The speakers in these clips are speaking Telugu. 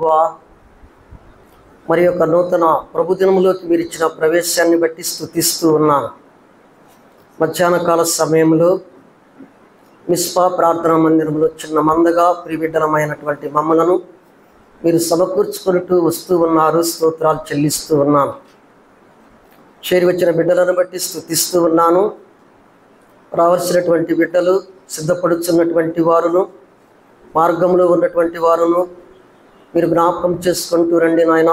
ప్రభువా, మరి యొక్క నూతన ప్రభుదినములోకి మీరు ఇచ్చిన ప్రవేశాన్ని బట్టి స్తుతిస్తూ ఉన్నాను. మధ్యాహ్న కాల సమయంలో మిస్పా ప్రార్థనా మందిరంలో చిన్న మందగా ప్రియబిడ్డలమైనటువంటి మమ్మలను మీరు సమకూర్చుకుంటూ వస్తూ ఉన్నారు. స్తోత్రాలు చెల్లిస్తూ ఉన్నాను. చేరి వచ్చిన బిడ్డలను బట్టి స్తుతిస్తూ ఉన్నాను. రావాల్సినటువంటి బిడ్డలు, సిద్ధపడుతున్నటువంటి వారును, మార్గంలో ఉన్నటువంటి వారును మీరు జ్ఞాపకం చేసుకుంటూ రండి నాయన.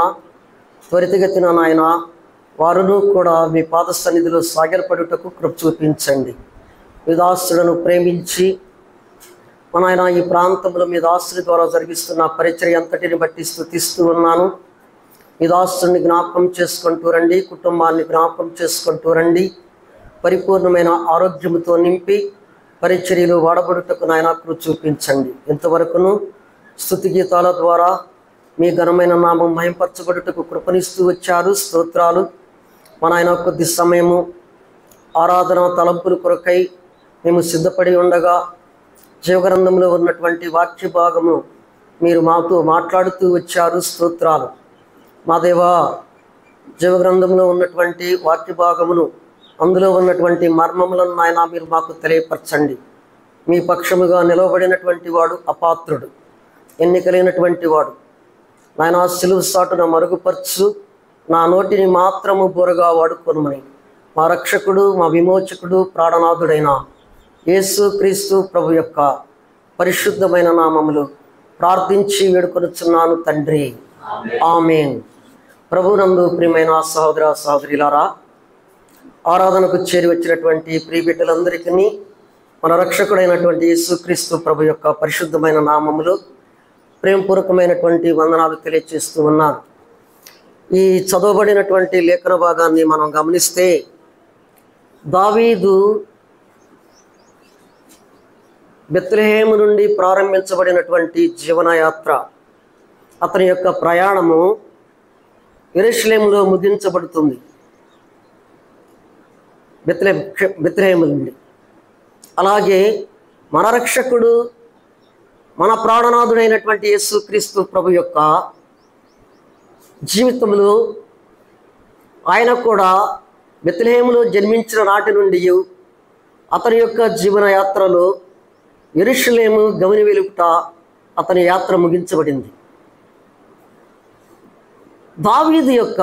త్వరితగతిన నాయన వారును కూడా మీ పాద సన్నిధిలో సాగిలపడుటకు కృప చూపించండి. మీ దాసులను ప్రేమించి మన ఆయన ఈ ప్రాంతంలో మీ దాసుల ద్వారా జరిగిస్తున్న పరిచర్య అంతటిని బట్టి స్తుతిస్తూ ఉన్నాను. మీ దాసుని జ్ఞాపకం చేసుకుంటూ రండి, కుటుంబాన్ని జ్ఞాపకం చేసుకుంటూ రండి. పరిపూర్ణమైన ఆరోగ్యముతో నింపి పరిచర్యలు వాడబడుటకు నాయన కృప చూపించండి. ఇంతవరకును స్తుతి గీతాల ద్వారా మీ ఘనమైన నామం మహింపరచబడుటకు కృపనిస్తూ వచ్చారు. స్తోత్రాలు. మన ఆయన కొద్ది సమయము ఆరాధన తలంపుల కొరకై మేము సిద్ధపడి ఉండగా జీవగ్రంథంలో ఉన్నటువంటి వాక్య భాగము మీరు మాతో మాట్లాడుతూ వచ్చారు. స్తోత్రాలు. మా దేవా, జీవగ్రంథంలో ఉన్నటువంటి వాక్య భాగమును, అందులో ఉన్నటువంటి మర్మములను నాయన మీరు మాకు తెలియపరచండి. మీ పక్షముగా నిలవబడినటువంటి వాడు అపాత్రుడు, ఎన్నికలైనటువంటి వాడు నాయన సిలువ సాటున మరుగుపరచు, నా నోటిని మాత్రము బోరగా వాడుకొనుమని మా రక్షకుడు, మా విమోచకుడు, ప్రాణనాథుడైన యేసు క్రీస్తు ప్రభు యొక్క పరిశుద్ధమైన నామములు ప్రార్థించి వేడుకొనుచున్నాను తండ్రి, ఆమేన్. ప్రభునందు ప్రియమైన సహోదర సహోదరులారా, ఆరాధనకు చేరి వచ్చినటువంటి ప్రియ బిడ్డలందరికీ మన రక్షకుడైనటువంటి యేసుక్రీస్తు ప్రభు యొక్క పరిశుద్ధమైన నామములు ప్రేమపూర్వకమైనటువంటి వందనాలు తెలియజేస్తూ ఉన్నాను. ఈ చదవబడినటువంటి లేఖన భాగాన్ని మనం గమనిస్తే, దావీదు బెత్లెహేము నుండి ప్రారంభించబడినటువంటి జీవనయాత్ర, అతని యొక్క ప్రయాణము యెరూషలేములో ముగించబడుతుంది. బెత్లెహేము నుండి అలాగే మన రక్షకుడు, మన ప్రాణనాథుడైనటువంటి యేసుక్రీస్తు ప్రభు యొక్క జీవితంలో ఆయన కూడా బెత్లెహేములో జన్మించిన నాటి నుండి అతని యొక్క జీవన యాత్రలో యెరూషలేము గమని వెలుపుట అతని యాత్ర ముగించబడింది. దావీదు యొక్క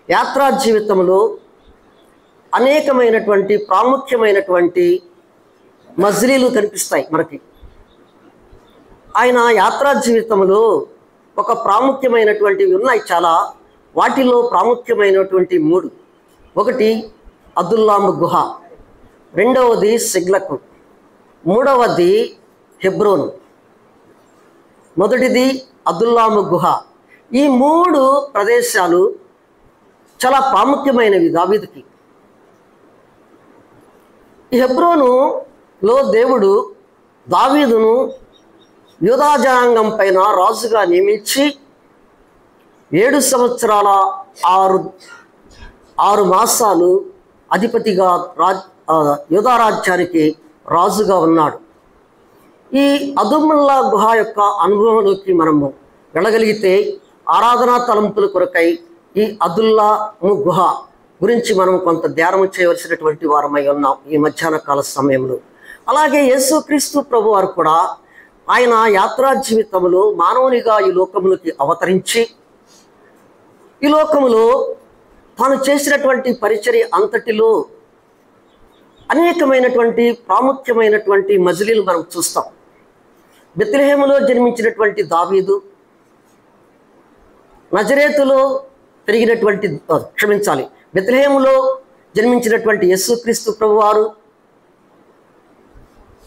యాత్రా జీవితంలో అనేకమైనటువంటి ప్రాముఖ్యమైనటువంటి మజిలీలు కనిపిస్తాయి మనకి. ఆయన యాత్రా జీవితంలో ఒక ప్రాముఖ్యమైనటువంటివి ఉన్నాయి చాలా. వాటిలో ప్రాముఖ్యమైనటువంటి 3. ఒకటి అదుల్లాము గుహ, రెండవది సిగ్లకు, మూడవది హెబ్రోను. మొదటిది అదుల్లాము గుహ. ఈ 3 ప్రదేశాలు చాలా ప్రాముఖ్యమైనవి దావీదుకి. ఈ హెబ్రోనులో దేవుడు దావీదును యూదా జనాంగం పైన రాజుగా నియమించి 7 సంవత్సరాల 6 మాసాలు అధిపతిగా యూదా రాజ్యానికి రాజుగా ఉన్నాడు. ఈ అదుల్లా గుహ యొక్క అనుభవంలోకి మనము వెళ్ళగలిగితే, ఆరాధనా తలంపుల కొరకై ఈ అదుల్లాము గుహ గురించి మనం కొంత ధ్యానం చేయవలసినటువంటి వారమై ఉన్నాం ఈ మధ్యాహ్న కాల సమయంలో. అలాగే యేసుక్రీస్తు ప్రభు వారు కూడా ఆయన యాత్రా జీవితంలో మానవునిగా ఈ లోకములోకి అవతరించి, ఈ లోకములో తాను చేసినటువంటి పరిచర్య అంతటిలో అనేకమైనటువంటి ప్రాముఖ్యమైనటువంటి మజిలీలు మనం చూస్తాం. బెత్లెహేములో జన్మించినటువంటి దావీదు, నజరేతులో పెరిగినటువంటి బెత్లెహేములో జన్మించినటువంటి యేసుక్రీస్తు ప్రభువారు,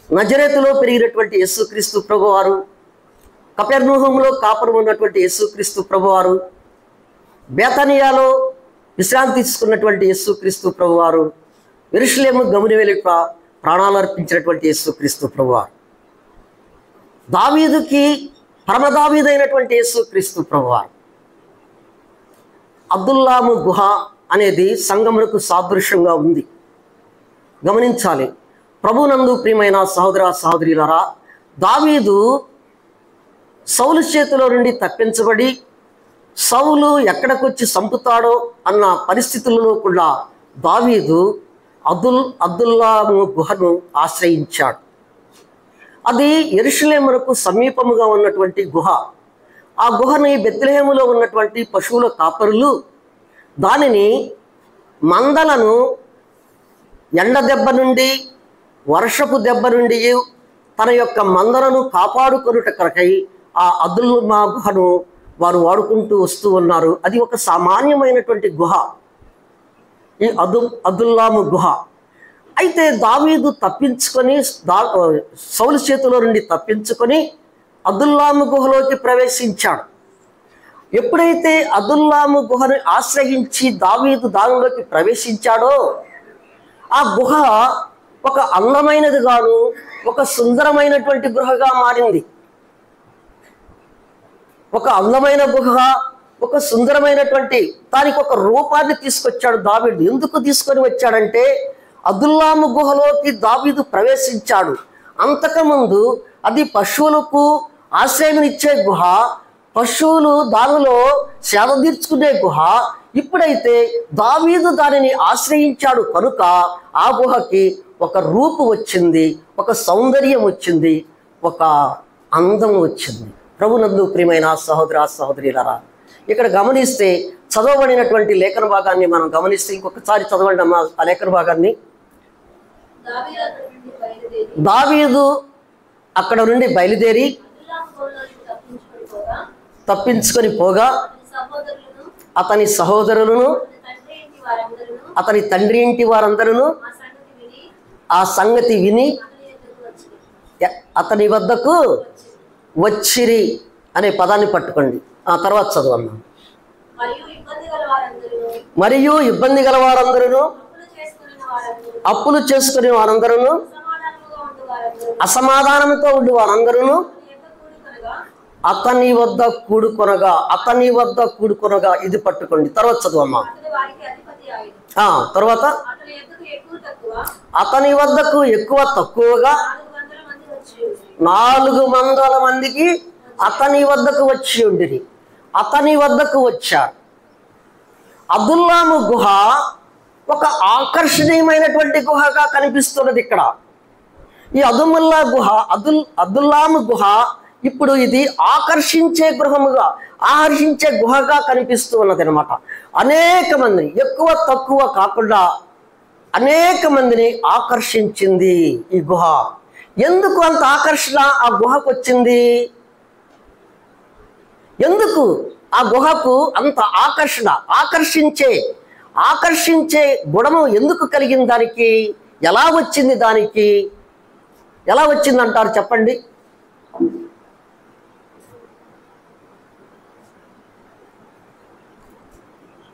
నజరేతులో పెరిగినటువంటి యేసుక్రీస్తు ప్రభువారు, కపెర్నహూములో కాపురం ఉన్నటువంటి యేసుక్రీస్తు ప్రభువారు, బేతనియాలో విశ్రాంతి తీసుకున్నటువంటి యేసుక్రీస్తు ప్రభువారు, యెరూషలేము గమని వెలుప ప్రాణాలు అర్పించినటువంటి యేసుక్రీస్తు ప్రభువారు, దావీదుకి పరమ దావీదైనటువంటి యేసుక్రీస్తు ప్రభువారు. అదుల్లాము గుహ అనేది సంగమునకు సాదృశ్యంగా ఉంది. గమనించాలి. ప్రభునందు ప్రియమైన సహోదర సహోదరులారా, దావీదు సౌలు చేతిలో నుండి తప్పించబడి సౌలు ఎక్కడికొచ్చి చంపుతాడో అన్న పరిస్థితులలో కూడా దావీదు అదుల్లాము గుహను ఆశ్రయించాడు. అది యెరూషలేమునకు సమీపముగా ఉన్నటువంటి గుహ. ఆ గుహని బెత్లెహేములో ఉన్నటువంటి పశువుల కాపరులు దానిని మందలను ఎండ దెబ్బ నుండి వర్షపు దెబ్బ నుండి తన యొక్క మందలను కాపాడుకొనుట కొరకై ఆ అదుల్లాము గుహను వారు వాడుకుంటూ వస్తూ ఉన్నారు. అది ఒక సామాన్యమైనటువంటి గుహ, ఈ అదుల్లాము గుహ. అయితే దావీదు తప్పించుకొని సౌలు చేతిలో నుండి తప్పించుకొని అదుల్లాము గుహలోకి ప్రవేశించాడు. ఎప్పుడైతే అదుల్లాము గుహను ఆశ్రయించి దావీదు దానిలోకి ప్రవేశించాడో ఆ గుహ ఒక అందమైనది గాను ఒక సుందరమైనటువంటి గుహగా మారింది. ఒక అందమైన గుహ, ఒక సుందరమైనటువంటి దానికి ఒక రూపాన్ని తీసుకొచ్చాడు దావీదు. ఎందుకు తీసుకొని వచ్చాడంటే అదుల్లాము గుహలోకి దావీదు ప్రవేశించాడు. అంతకుముందు అది పశువులకు ఆశ్రయమిచ్చే గుహ, పశువులు దానిలో సేద తీర్చుకునే గుహ. ఇప్పుడైతే దావీదు దానిని ఆశ్రయించాడు కనుక ఆ గుహకి ఒక రూపు వచ్చింది, ఒక సౌందర్యం వచ్చింది, ఒక అందం వచ్చింది. ప్రభునందు ప్రియమైన సహోదర సహోదరులారా, ఇక్కడ గమనిస్తే చదవబడినటువంటి లేఖన భాగాన్ని మనం గమనిస్తే ఇంకొకసారి చదవండి అమ్మా ఆ లేఖన భాగాన్ని. దావీదు అక్కడ నుండి బయలుదేరి తప్పించుకొని పోగా అతని సహోదరులను అతని తండ్రి ఇంటి వారందరూ ఆ సంగతి విని అతని వద్దకు వచ్చిరి అనే పదాన్ని పట్టుకోండి. ఆ తర్వాత చదవన్నా. మరియు ఇబ్బంది గల వారందరూ, అప్పులు చేసుకునే వారందరూ, అసమాధానంతో ఉండి వారందరూ అతని వద్ద కూడుకొనగా ఇది పట్టుకోండి. తర్వాత చదువమ్మా. తర్వాత అతని వద్దకు ఎక్కువ తక్కువగా 400 మందికి అతని వద్దకు వచ్చి ఉండిరి. అతని వద్దకు వచ్చారు. అదుల్లాము గుహ ఒక ఆకర్షణీయమైనటువంటి గుహగా కనిపిస్తున్నది ఇక్కడ. ఈ అదుల్లాము గుహ ఇప్పుడు ఇది ఆకర్షించే గుహగా కనిపిస్తూ ఉన్నది అనమాట. అనేక మందిని, ఎక్కువ తక్కువ కాకుండా అనేక మందిని ఆకర్షించింది ఈ గుహ. ఎందుకు అంత ఆకర్షణ ఆ గుహకు వచ్చింది? ఎందుకు ఆ గుహకు అంత ఆకర్షించే గుణము ఎందుకు కలిగింది? దానికి ఎలా వచ్చిందంటారు చెప్పండి.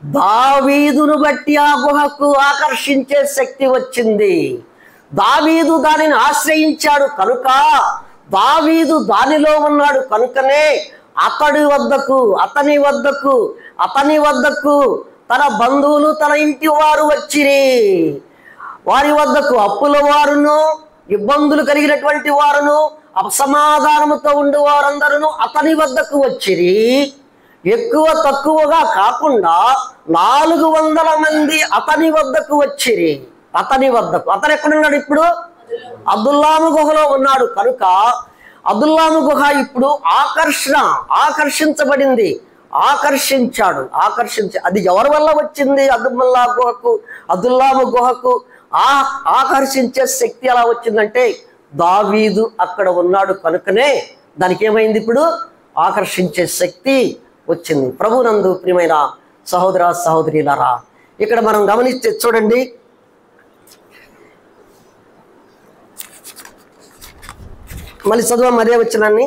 దావీదును బట్టి ఆ గుహకు ఆకర్షించే శక్తి వచ్చింది. దావీదు దానిని ఆశ్రయించాడు కనుక, దావీదు దానిలో ఉన్నాడు కనుకనే అతని వద్దకు తన బంధువులు, తన ఇంటి వారు వచ్చిరి. వారి వద్దకు అప్పుల వారును, ఇబ్బందులు కలిగినటువంటి వారును, అసమాధానముతో ఉండే వారందరూ అతని వద్దకు వచ్చిరి. ఎక్కువ తక్కువగా కాకుండా 400 మంది అతని వద్దకు వచ్చిరి. అతను ఎక్కడున్నాడు ఇప్పుడు? అదుల్లాము గుహలో ఉన్నాడు కనుక అదుల్లాము గుహ ఇప్పుడు ఆకర్షించబడింది. అది ఎవరి వల్ల వచ్చింది? అదుల్లాము గుహకు ఆకర్షించే శక్తి ఎలా వచ్చిందంటే దావీదు అక్కడ ఉన్నాడు కనుకనే దానికి ఏమైంది? ఇప్పుడు ఆకర్షించే శక్తి వచ్చింది. ప్రభునందు ప్రియమైన సహోదర సహోదరులారా, ఇక్కడ మనం గమనిస్తే చూడండి, మళ్ళీ చదువు మరే వచ్చినాన్ని.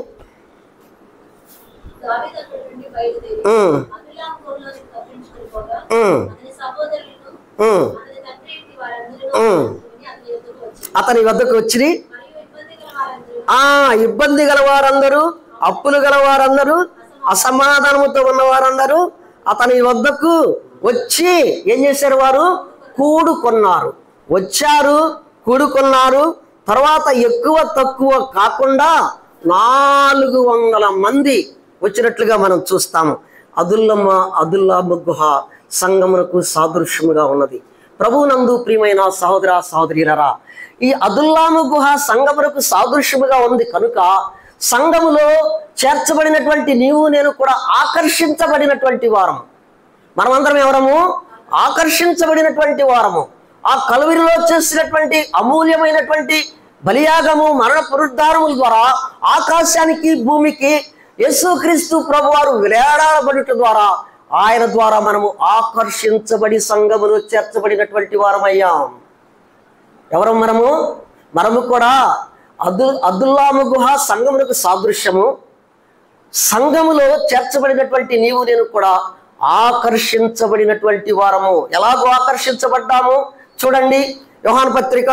అతని వద్దకు వచ్చి ఇబ్బంది గల వారందరూ, అప్పులు గల వారందరూ, అసమాధానముతో ఉన్న వారందరూ అతని వద్దకు వచ్చి ఏం చేశారు? వారు కూడుకున్నారు. తర్వాత ఎక్కువ తక్కువ కాకుండా 400 మంది వచ్చినట్లుగా మనం చూస్తాము. అదుల్లాము గుహ సంగమునకు సాదృశ్యముగా ఉన్నది. ప్రభువునందు ప్రియమైన సహోదర సహోదరీలరా, ఈ అదుల్లాము గుహ సంగమునకు సాదృశ్యముగా ఉంది కనుక సంఘములో చేర్చబడినటువంటి నీవు నేను కూడా ఆకర్షించబడినటువంటి వారము. మనమందరం ఎవరము? ఆకర్షించబడినటువంటి వారము. ఆ కలువరిలో చేసినటువంటి అమూల్యమైనటువంటి బలియాగము, మరణ పునరుద్ధారముల ద్వారా ఆకాశానికి భూమికి యేసుక్రీస్తు ప్రభువారు వేలాడబడుట ద్వారా ఆయన ద్వారా మనము ఆకర్షించబడి సంఘములో చేర్చబడినటువంటి వారమయ్యాం. ఎవరు మనము కూడా అదుల్లాము గుహ సంఘమునకు సాదృశ్యము. సంఘములో చేర్చబడినటువంటి నీవు నేను కూడా ఆకర్షించబడినటువంటి వారము. ఎలాగో ఆకర్షించబడ్డాము చూడండి. యోహాను పత్రిక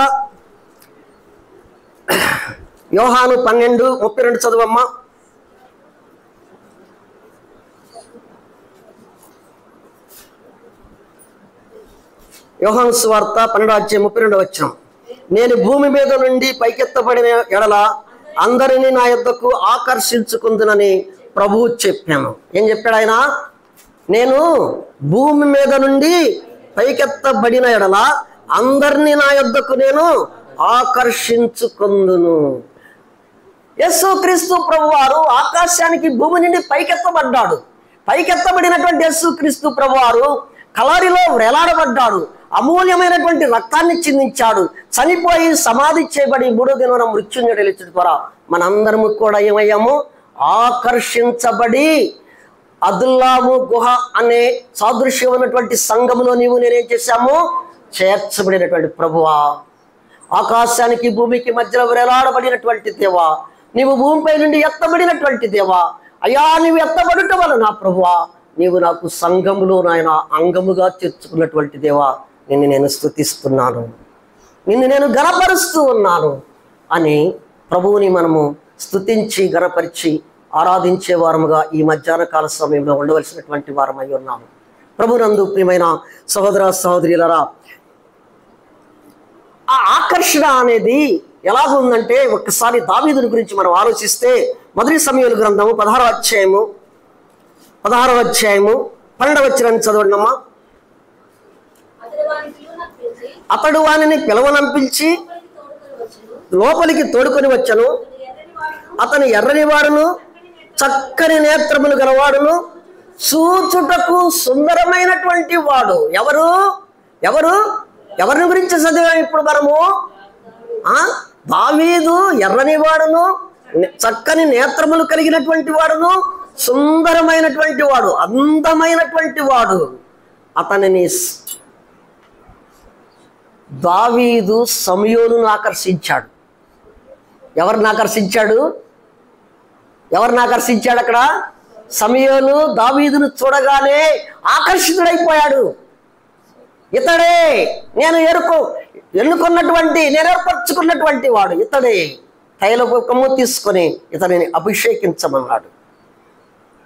యోహాను 12:32 చదువమ్మా. యోహాను సువార్త 12:32 నేను భూమి మీద నుండి పైకెత్తబడిన ఎడల అందరినీ నా యొద్దకు ఆకర్షించుకుందునని ప్రభువు చెప్పాను. ఏం చెప్పాడు ఆయన? నేను భూమి మీద నుండి పైకెత్తబడిన ఎడల అందరినీ నా యొద్దకు నేను ఆకర్షించుకుందును. యేసుక్రీస్తు ప్రభువారు ఆకాశానికి భూమి నుండి పైకెత్తబడ్డాడు. పైకెత్తబడినటువంటి యేసుక్రీస్తు ప్రభువారు కలరిలో వేలాడబడ్డాడు. అమూల్యమైనటువంటి రక్తాన్ని చిందించాడు. చనిపోయి సమాధి చేయబడి 3వ దినాన మృత్యుంజయుడై లేచుట ద్వారా మనందరము కూడా ఏమయ్యాము? ఆకర్షించబడి అదుల్లాము గుహ అనే సాదృశ్యమైనటువంటి సంఘములో నీవు నేనేం చేశాము? చేర్చబడినటువంటి ప్రభువా, ఆకాశానికి భూమికి మధ్యలో వేలాడబడినటువంటి దేవా, నీవు భూమిపై నుండి ఎత్తబడినటువంటి దేవా, అయ్యా నీవు ఎత్తబడుట వలన ప్రభువా నీవు నాకు సంఘములో నాయన అంగముగా చేర్చుకున్నటువంటి దేవా, నిన్ను నేను స్తుతిస్తున్నాను, నిన్ను నేను గణపరుస్తూ ఉన్నాను అని ప్రభువుని మనము స్తుతించి గణపరిచి ఆరాధించే వారముగా ఈ మధ్యాహ్న కాల సమయంలో ఉండవలసినటువంటి వారమై ఉన్నాము. ప్రభునందు ప్రియమైన సహోదర సహోదరులారా, ఆ ఆకర్షణ అనేది ఎలాగ ఉందంటే ఒక్కసారి దావీదుని గురించి మనం ఆలోచిస్తే 1 సమూయేలు గ్రంథము 16వ అధ్యాయము 12వ వచనాన్ని చదవండి అమ్మా. అతడు వానిని పిలవనంపించి లోపలికి తోడుకొని వచ్చను. అతను ఎర్రని వాడును, చక్కని నేత్రములు గలవాడును, చూచుటకు సుందరమైనటువంటి వాడు. ఎవరిని గురించి చదివాం ఇప్పుడు మనము? దావీదు ఎర్రని వాడును, చక్కని నేత్రములు కలిగినటువంటి వాడును, సుందరమైనటువంటి వాడు, అందమైనటువంటి వాడు. అతనిని దావీదు సమూయేలును ఆకర్షించాడు. ఎవరిని ఆకర్షించాడు అక్కడ? సమూయేలు దావీదును చూడగానే ఆకర్షితుడైపోయాడు. ఇతడే నేను ఎన్నుకున్నటువంటి, నేను ఏర్పరచుకున్నటువంటి వాడు ఇతడే. తైలముఖము తీసుకొని ఇతనిని అభిషేకించమన్నాడు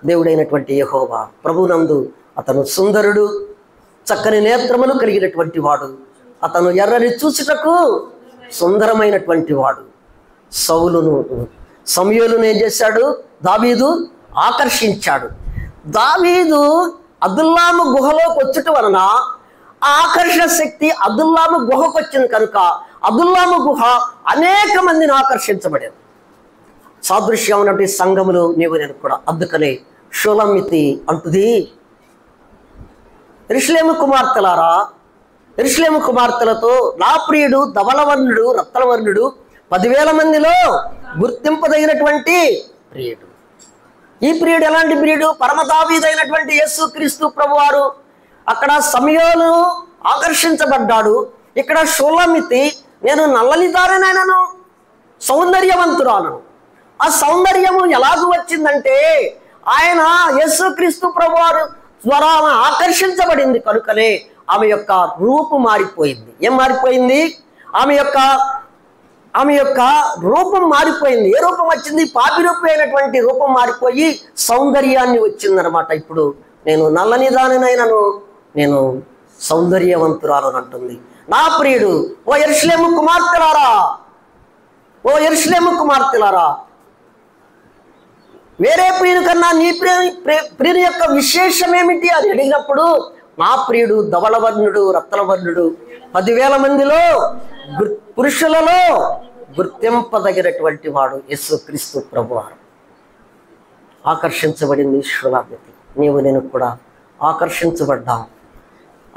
దేవుడైనటువంటి యెహోవా. ప్రభునందు అతను సుందరుడు, చక్కని నేత్రములు కలిగినటువంటి వాడు. అతను ఎర్రని చూచుటకు సుందరమైనటువంటి వాడు. సమూయేలును ఏం చేశాడు? దావీదు ఆకర్షించాడు. దావీదు అదుల్లాము గుహలోకి వచ్చుట వలన ఆ ఆకర్షణ శక్తి అదుల్లాము గుహకు వచ్చింది కనుక అదుల్లాము గుహ అనేక మందిని ఆకర్షించబడేది. సాదృశ్యమైనటువంటి సంఘములు నీవు నేను కూడా. అందుకనే షూలమ్మితి అంటుది, యెరూషలేము కుమార్తెలారా, యెరూషలేము కుమార్తెలతో నా ప్రియుడు ధవలవర్ణుడు రత్నవర్ణుడు 10,000 మందిలో గుర్తింపదగినటువంటి ప్రియుడు. ఈ ప్రియుడు ఎలాంటి ప్రియుడు? పరమ దావీదైనటువంటి యేసుక్రీస్తు ప్రభువారు. అక్కడ సమూయేలు ఆకర్షించబడ్డాడు. ఇక్కడ షూలమ్మితి నేను నల్లనిదారినైనను సౌందర్యవంతురాలను. ఆ సౌందర్యము ఎలాగూ వచ్చిందంటే ఆయన యేసుక్రీస్తు ప్రభువారు ద్వారా ఆమె ఆకర్షించబడింది కనుకనే ఆమె యొక్క రూపు మారిపోయింది. ఏం మారిపోయింది? ఆమె యొక్క రూపం మారిపోయింది. ఏ రూపం వచ్చింది? పాపి రూపం అయినటువంటి రూపం మారిపోయి సౌందర్యాన్ని వచ్చిందనమాట. ఇప్పుడు నేను నల్లనిదానినైనను నేను సౌందర్యవంతురాలను అంటుంది నా ప్రియుడు. ఓ యెరూషలేము కుమార్తెలారా, వేరే ప్రియుని కన్నా నీ ప్రియుని యొక్క విశేషం ఏమిటి అని అడిగినప్పుడు నా ప్రియుడు ధవళవర్ణుడు రత్నవర్ణుడు 10,000 మందిలో పురుషులలో గుర్తింపదగినటువంటి వాడు యేసుక్రీస్తు ప్రభువారు. ఆకర్షించబడింది శూలామతి. నీవు నేను కూడా ఆకర్షించబడ్డాం.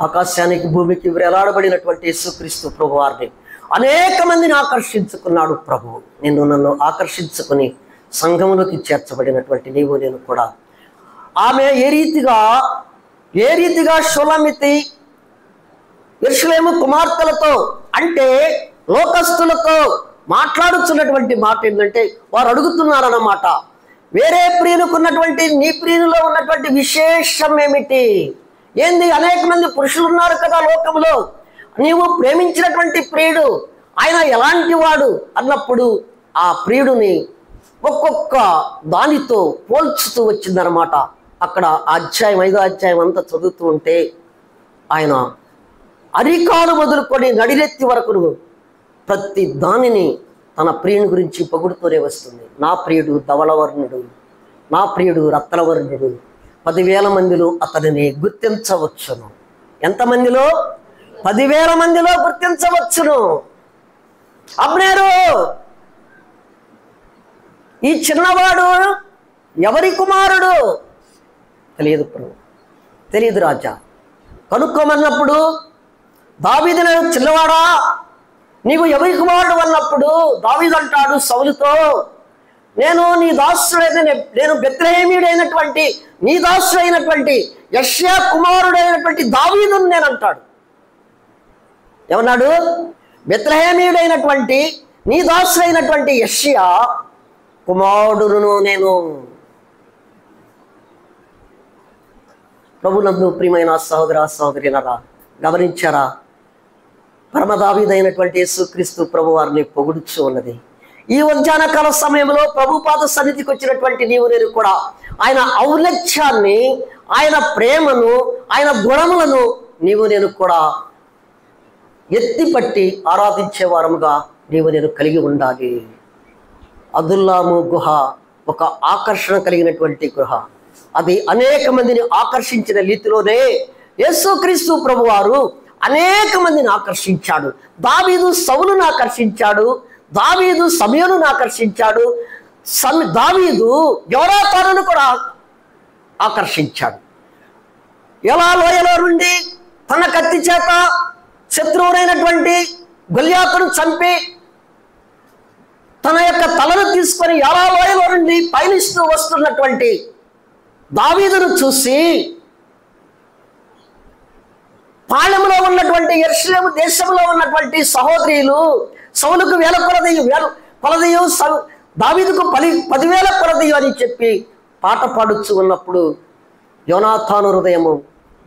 ఆకాశానికి భూమికి వేలాడబడినటువంటి యేసుక్రీస్తు ప్రభువారిని అనేక మందిని ఆకర్షించుకున్నాడు ప్రభువు. నన్ను ఆకర్షించుకుని సంఘములోకి చేర్చబడినటువంటి నీవు నేను కూడా ఆమె ఏ రీతిగా షూలామితి యెరూషలేము కుమార్తెలతో అంటే లోకస్తులతో మాట్లాడుతున్నటువంటి మాట ఏంటంటే, వారు అడుగుతున్నారన్నమాట, వేరే ప్రియునికి ఉన్నటువంటి నీ ప్రియునిలో ఉన్నటువంటి విశేషం ఏమిటి? ఏంది? అనేక మంది పురుషులు ఉన్నారు కదా లోకంలో, నీవు ప్రేమించినటువంటి ప్రియుడు ఆయన ఎలాంటి వాడు అన్నప్పుడు ఆ ప్రియుడిని ఒక్కొక్క దానితో పోల్చుతూ వచ్చిందనమాట. అక్కడ 5వ అధ్యాయం అంతా చదువుతూ ఉంటే ఆయన అరికాలు మొదలుకొని నడిరెత్తి వరకు ప్రతి దానిని తన ప్రియుని గురించి పొగుడుతూనే వస్తుంది. నా ప్రియుడు ధవళవర్ణుడు, నా ప్రియుడు రత్నవర్ణుడు, 10,000 మందిలో అతనిని గుర్తించవచ్చును. ఎంతమందిలో? 10,000 మందిలో గుర్తించవచ్చును. అబ్నేరు, ఈ చిన్నవాడు ఎవరి కుమారుడు? తెలియదు ప్రభు, తెలియదు రాజా. కనుక్కోమన్నప్పుడు దావీదును చిన్నవాడా నీవు ఎవరి కుమారుడు అన్నప్పుడు దావీదు అంటాడు సౌలుతో, నేను నీ దాసుడైన నేను బెత్లెహేమీయుడైనటువంటి నీ దాసుడైనటువంటి యెషయా కుమారుడైనటువంటి దావీదును నేను అంటాడు. ఏమన్నాడు? బెత్లెహేమీయుడైనటువంటి నీ దాసుడైనటువంటి యెషయా కుమారుడును నేను. ప్రభునందు ప్రియమైన సహోదర సహోదరులారా, గమనించారా? పరమ దావీదైనటువంటి యేసుక్రీస్తు ప్రభు వారిని పొగుడుచు ఉన్నది. ఈ ఉద్యానకాల సమయంలో ప్రభు పాద సన్నిధికి వచ్చినటువంటి నీవు నేను కూడా ఆయన ఔన్నత్యాన్ని, ఆయన ప్రేమను, ఆయన గుణములను నీవు నేను కూడా ఎత్తిపట్టి ఆరాధించే వారముగా నీవు నేను కలిగి ఉండాలి. అదుల్లాము గుహ ఒక ఆకర్షణ కలిగినటువంటి గుహ. అది అనేక మందిని ఆకర్షించిన రీతిలోనే యేసుక్రీస్తు ప్రభువారు అనేక మందిని ఆకర్షించాడు. దావీదు సౌలును ఆకర్షించాడు, దావీదు సమయను ఆకర్షించాడు, దావీదు యోనాతానును కూడా ఆకర్షించాడు. ఎలా లోయలో నుండి తన కత్తి చేత శత్రువునైనటువంటి గొల్యాతును చంపి తన యొక్క తలను తీసుకొని ఎలా లోయలో నుండి పయనిస్తూ వస్తున్నటువంటి దావీదును చూసి పాళెంలో ఉన్నటువంటి యెరూషలేము దేశంలో ఉన్నటువంటి సహోదరులు సౌలుకు 1,000 కొలదయు దావీదుకు 10,000 కొలదయు అని చెప్పి పాట పాడుచు ఉన్నప్పుడు యోనాతాను హృదయము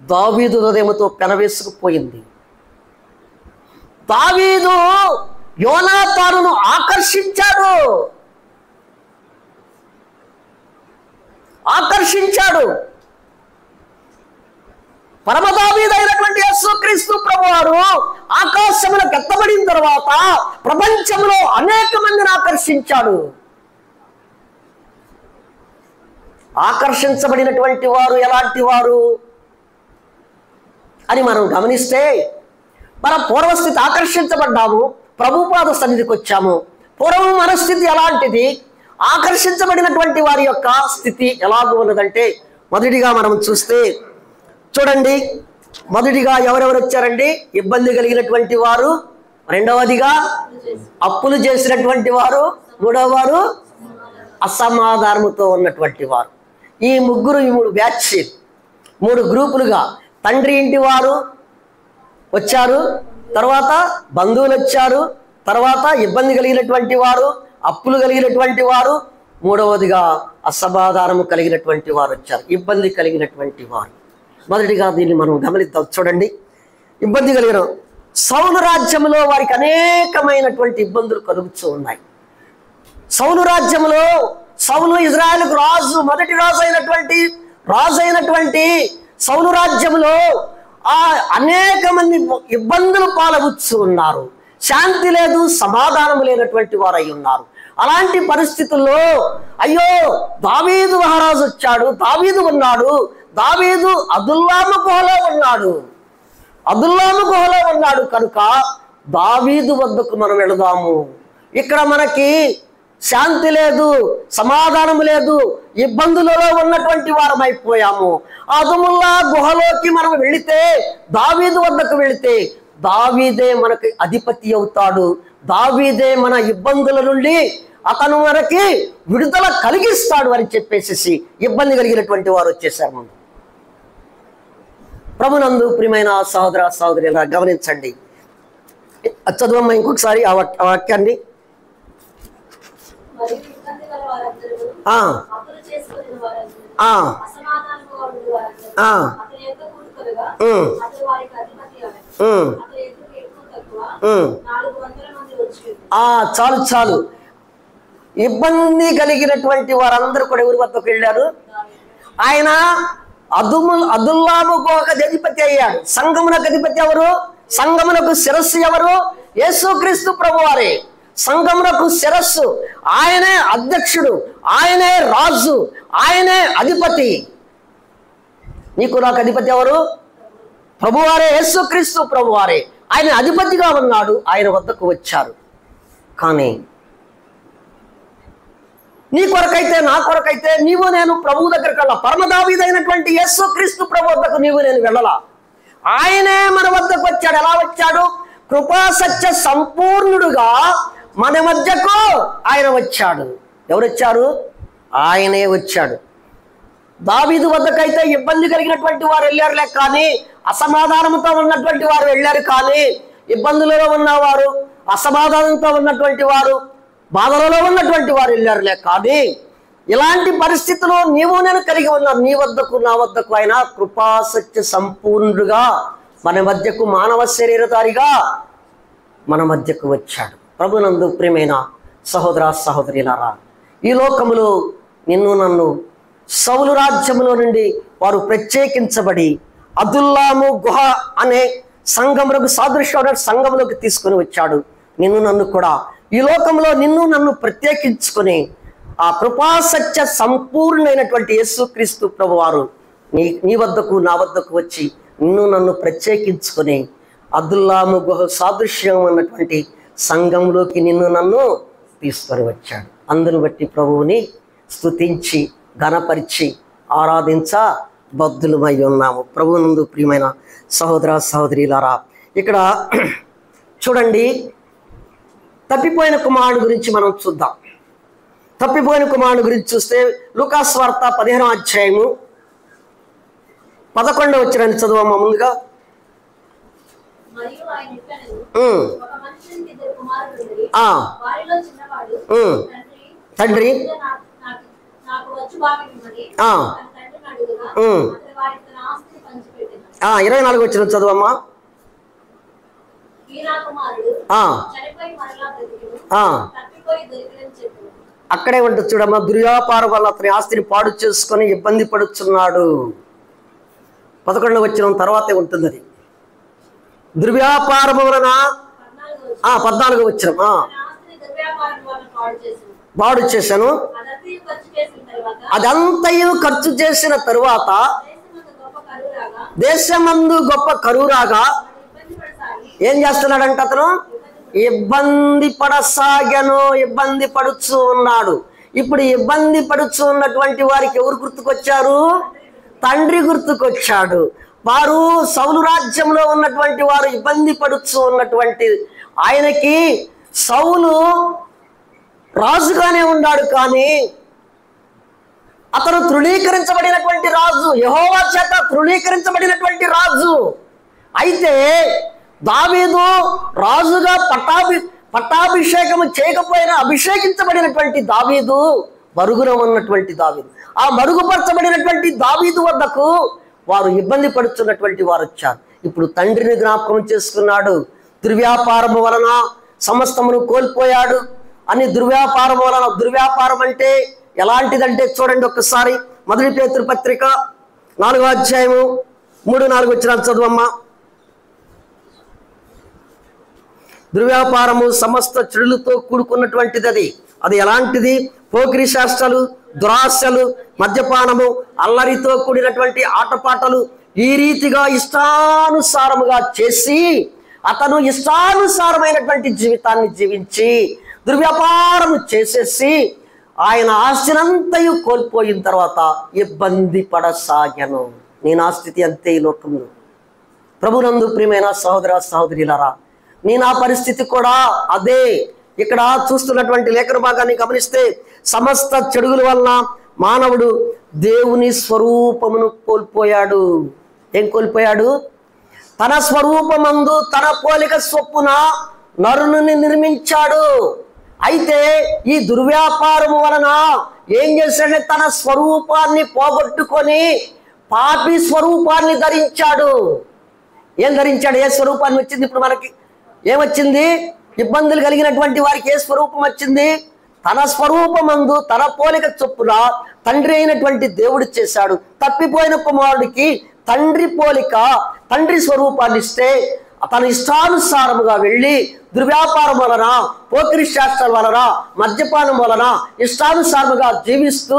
దావీదు హృదయముతో పెనవేసుకుపోయింది. దావీదు యోనాతానును ఆకర్షించాడు. పరమ దావీదైనటువంటి యేసుక్రీస్తు ప్రభువారు ఆకాశములకు ఎత్తబడిన తర్వాత ప్రపంచంలో అనేక మందిని ఆకర్షించాడు. ఆకర్షించబడినటువంటి వారు ఎలాంటి వారు అని మనం గమనిస్తే, మన పూర్వస్థితి ఆకర్షించబడ్డాము, ప్రభుపాద సన్నిధికి వచ్చాము. పూర్వం మన స్థితి ఎలాంటిది, ఆకర్షించబడినటువంటి వారి యొక్క స్థితి ఎలాగూ ఉన్నదంటే, మొదటిగా మనం చూస్తే చూడండి, మొదటిగా ఎవరెవరు వచ్చారండి? ఇబ్బంది కలిగినటువంటి వారు, రెండవదిగా అప్పులు చేసినటువంటి వారు, మూడవ వారు అసమాధానముతో ఉన్నటువంటి వారు. ఈ ముగ్గురు 3 బ్యాచ్ 3 గ్రూపులుగా తండ్రి ఇంటి వారు వచ్చారు, తర్వాత బంధువులు వచ్చారు, తర్వాత ఇబ్బంది కలిగినటువంటి వారు, అప్పులు కలిగినటువంటి వారు, మూడవదిగా అసమాధానము కలిగినటువంటి వారు వచ్చారు, ఇబ్బంది కలిగినటువంటి వారు. మొదటిగా దీన్ని మనం గమనిద్దాం. చూడండి, ఇబ్బంది కలిగిన సౌలు రాజ్యంలో వారికి అనేకమైనటువంటి ఇబ్బందులు కలుగుతూ ఉన్నాయి. సౌలు రాజ్యంలో సౌలు ఇజ్రాయెల్కు రాజు, మొదటి రాజు అయినటువంటి సౌలు రాజ్యంలో అనేక మంది ఇబ్బందులు పాలవుతూ ఉన్నారు. శాంతి లేదు, సమాధానం లేనటువంటి వారు అయి ఉన్నారు. అలాంటి పరిస్థితుల్లో అయ్యో దావీదు మహారాజు వచ్చాడు, దావీదు ఉన్నాడు, దావీదు అదుల్లాము గుహలో ఉన్నాడు, అదుల్లాము గుహలో ఉన్నాడు కనుక దావీదు వద్దకు మనం వెళదాము. ఇక్కడ మనకి శాంతి లేదు, సమాధానం లేదు, ఇబ్బందులలో ఉన్నటువంటి వారం అయిపోయాము. అదుముల్లా గుహలోకి మనం వెళితే, దావీదు వద్దకు వెళితే దావీదే మనకి అధిపతి అవుతాడు, దావీదే మన ఇబ్బందుల నుండి అతను మనకి విడుదల కలిగిస్తాడు అని చెప్పేసి ఇబ్బంది కలిగినటువంటి వారు వచ్చేసారు. ముందు ప్రభునందు ప్రియమైన సహోదర సహోదరులా గమనించండి, చదువమ్మ ఇంకొకసారి ఆ వాక్యాన్ని. చాలు చాలు, ఇబ్బంది కలిగినటువంటి వారందరూ కూడా ఎవరి వద్దకు వెళ్ళారు? ఆయన అదుల్లాము గుహకు అధిపతి అయ్యాడు. సంఘమునకు అధిపతి ఎవరు? సంఘమునకు శిరస్సు ఎవరు? యేసుక్రీస్తు ప్రభువారే సంఘమునకు శిరస్సు. ఆయనే అధ్యక్షుడు, ఆయనే రాజు, ఆయనే అధిపతి. నీకు నాకు అధిపతి ఎవరు? ప్రభువారే, యేసుక్రీస్తు ప్రభువారే. ఆయన అధిపతిగా ఉన్నాడు, ఆయన వద్దకు వచ్చారు. కానీ నీ కొరకైతే నా కొరకైతే నీవు నేను ప్రభువు దగ్గరికి వెళ్ళా. పరమదావీదైనటువంటి యేసుక్రీస్తు ప్రభు వద్దకు నీవు నేను వెళ్ళలా. ఆయనే మన వద్దకు వచ్చాడు. ఎలా వచ్చాడు? కృపా సత్య సంపూర్ణుడుగా మన మధ్యకు ఆయన వచ్చాడు. ఎవరు వచ్చారు? ఆయనే వచ్చాడు. దావీదు వద్దకైతే ఇబ్బంది కలిగినటువంటి వారు వెళ్ళారులే, కానీ అసమాధానంతో ఉన్నటువంటి వారు వెళ్ళారు. కానీ ఇబ్బందులలో ఉన్నవారు, అసమాధానంతో ఉన్నటువంటి వారు, బాధలలో ఉన్నటువంటి వారు వెళ్ళారులే. కానీ ఇలాంటి పరిస్థితులు నీవు నేను కలిగి ఉన్నాను. నీ వద్దకు నా వద్దకు ఆయన కృపా సత్య సంపూర్ణుడుగా మన మధ్యకు మానవ శరీరధారిగా మన మధ్యకు వచ్చాడు. ప్రభునందు ప్రియమైన సహోదర సహోదరులారా, ఈ లోకములో నిన్ను నన్ను సౌలు రాజ్యములో నుండి వారు ప్రత్యేకించబడి అదుల్లాము గుహ అనే సంఘములకు సాదృశ్యమైన సంఘములోకి తీసుకుని వచ్చాడు. నిన్ను నన్ను కూడా ఈ లోకంలో నిన్ను నన్ను ప్రత్యేకించుకొని ఆ కృపాసత్య సంపూర్ణమైనటువంటి యేసుక్రీస్తు ప్రభువారు నీ వద్దకు నా వద్దకు వచ్చి నిన్ను నన్ను ప్రత్యేకించుకొని అదుల్లాము గుహ సాదృశ్యం అన్నటువంటి సంఘంలోకి నిన్ను నన్ను తీసుకొని వచ్చాడు. అందును బట్టి ప్రభువుని స్తుతించి ఘనపరిచి ఆరాధించ బద్ధులమై ఉన్నాము. ప్రభువునందు ప్రియమైన సహోదర సహోదరులారా, ఇక్కడ చూడండి, తప్పిపోయిన కుమారుడు గురించి మనం చూద్దాం. తప్పిపోయిన కుమారుడు గురించి చూస్తే లూకాసు వార్త 15వ అధ్యాయము 11వ వచనాన్ని చదువమ్మ ముందుగా. తండ్రి 24వ వచనం చదువమ్మా. అక్కడే ఉంటుంది చూడమ్మా, దుర్వ్యాపారం వల్ల అతని ఆస్తిని పాడు చేసుకొని ఇబ్బంది పడుతున్నాడు. 11వ వచనం తర్వాతే ఉంటుంది అది. దుర్వ్యాపారం వలన 14వ వచనం పాడు చేశాను, అదంతయు ఖర్చు చేసిన తరువాత దేశమందు గొప్ప కరువు రాగా ఏం చేస్తున్నాడంట? అతను ఇబ్బంది పడసాగాను, ఇబ్బంది పడుచు ఉన్నాడు. ఇప్పుడు ఇబ్బంది పడుచు ఉన్నటువంటి వారికి ఎవరు గుర్తుకొచ్చారు? తండ్రి గుర్తుకొచ్చాడు. వారు సౌలు రాజ్యంలో ఉన్నటువంటి వారు ఇబ్బంది పడుచు ఉన్నటువంటి ఆయనకి సౌలు రాజుగానే ఉన్నాడు, కానీ అతను తృణీకరించబడినటువంటి రాజు, యెహోవా చేత తృణీకరించబడినటువంటి రాజు. అయితే దావీదు రాజుగా పట్టాభిషేకము చేయకపోయినా అభిషేకించబడినటువంటి దావీదు, మరుగున ఉన్నటువంటి దావీదు, ఆ మరుగుపరచబడినటువంటి దావీదు వద్దకు వారు ఇబ్బంది పడుతున్నటువంటి వారు వచ్చారు. ఇప్పుడు తండ్రిని జ్ఞాపకం చేసుకున్నాడు. దుర్వ్యాపారము వలన సమస్తమును కోల్పోయాడు అని. దుర్వ్యాపారం వలన, దుర్వ్యాపారం అంటే ఎలాంటిదంటే చూడండి ఒక్కసారి, 1 పేతురు పత్రిక 4వ అధ్యాయము 3-4 వచనాలు చదువమ్మా. దుర్వ్యాపారము సమస్త చెడులతో కూడుకున్నటువంటిది. అది ఎలాంటిది? పోకిరి శాస్త్రాలు, దురాశలు, మద్యపానము, అల్లరితో కూడినటువంటి ఆటపాటలు, ఈ రీతిగా ఇష్టానుసారముగా చేసి అతను ఇష్టానుసారమైనటువంటి జీవితాన్ని జీవించి దుర్వ్యాపారము చేసేసి ఆయన ఆస్తినంతయు కోల్పోయిన తర్వాత ఇబ్బంది పడసాగాను. నేను ఆ స్థితి అంతే ఈ లోకంలో. ప్రభునందు ప్రియమైన సహోదర సహోదరులారా, నేను ఆ పరిస్థితి కూడా అదే. ఇక్కడ చూస్తున్నటువంటి లేఖన భాగాన్ని గమనిస్తే సమస్త చెడుగుల వలన మానవుడు దేవుని స్వరూపమును కోల్పోయాడు. ఏం కోల్పోయాడు? తన స్వరూపమందు తన పోలిక చొప్పున నరుని నిర్మించాడు. అయితే ఈ దుర్వ్యాపారము వలన ఏం చేశాడంటే తన స్వరూపాన్ని పోగొట్టుకొని పాపి స్వరూపాన్ని ధరించాడు. ఏం ధరించాడు? ఏ స్వరూపాన్ని వచ్చింది? ఇప్పుడు మనకి ఏమొచ్చింది? ఇబ్బందులు కలిగినటువంటి వారికి ఏ స్వరూపం వచ్చింది? తన స్వరూపమందు తన పోలిక చొప్పున తండ్రి అయినటువంటి దేవుడు చేశాడు. తప్పిపోయిన కుమారుడికి తండ్రి పోలిక, తండ్రి స్వరూపాన్ని ఇస్తే తన ఇష్టానుసారముగా వెళ్ళి దుర్వ్యాపారం వలన, పోకిరి శాస్త్రాల వలన, మద్యపానం వలన ఇష్టానుసారముగా జీవిస్తూ